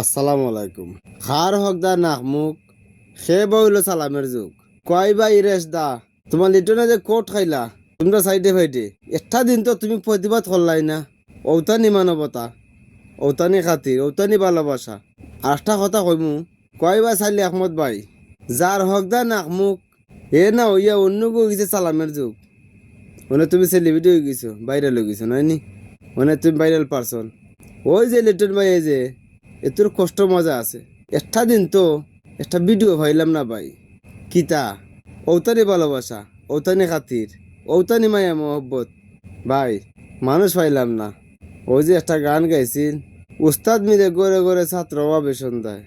আসসালামু আলাইকুম। খার হকদা নাকমুক সে বইল সালামের যুগ কয় বা ইরেশ দা তোমার লিটনে যে কোট খাইলা তোমরা সাইডে ফাইডে একটা দিন তো তুমি প্রতিবাদ করলাই না। ঔতানি মানবতা, ঔতানি খাতির, ঔতানি ভালোবাসা। আরেকটা কথা কইমু, কয় বা চাইলে আহমদ ভাই যার হকদা নাকমুক এ না হইয়া অন্য গো গেছে সালামের যুগ। মানে তুমি সেলিব্রিটি হয়ে গেছো, ভাইরাল হয়ে গেছো নাইনি? মানে তুমি ভাইরাল পারসন। ওই যে লিটন ভাই এই যে এতোর কষ্ট মজা আছে। একটা দিন তো একটা ভিডিও পাইলাম না ভাই। কিতা ঔতানি ভালোবাসা, ঔতানি খাতির, ঔতানি মায়া মহব্বত ভাই মানুষ পাইলাম না। ওই যে একটা গান গাইছিল, উস্তাদ মিলে গড়ে গড়ে ছাত্র অভাবে সন্ধ্যায়।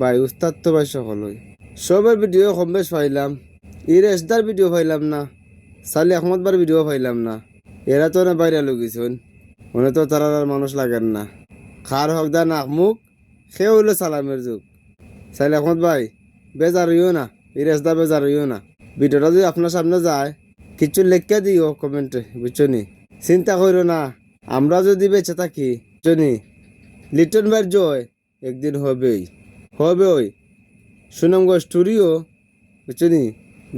ভাই উস্তাদ তো ভাই সকলই সবের ভিডিও কম বেশ পাইলাম। ইরেশদার ভিডিও পাইলাম না, সালি আহমদ বার ভিডিও পাইলাম না। এরা তো না বাইরে লুকিয়েছেন, মনে তো তারা আর মানুষ লাগেন না। খার হকদা নাক মুখ সে হইলো সালামের যুগ। সাইলে আহমদ ভাই বেজার হইও না, ইরেশদা বেজার হইও না। ভিডিওটা যদি আপনার সামনে যায় কিছু লেখা দিও কমেন্টে, বুঝছো নি? চিন্তা করো না, আমরা যদি বেঁচে থাকি বুঝছো নি, লিটন ভাইয়ের জয় একদিন হবেই, হবে ওই সুনামগঞ্জ স্টুডিও বুঝছো নি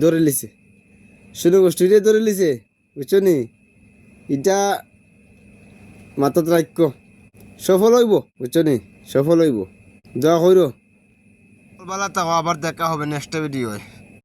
ধরে লিছে, সুনামগঞ্জ স্টুডিও ধরে লিছে বুঝছো নি। এটা মাথাত রাখ্য, সফল হইব বুঝছো নি, সফল হইব। দোয়া কইরো। ভালো থাকো, আবার দেখা হবে নেক্সট ভিডিও।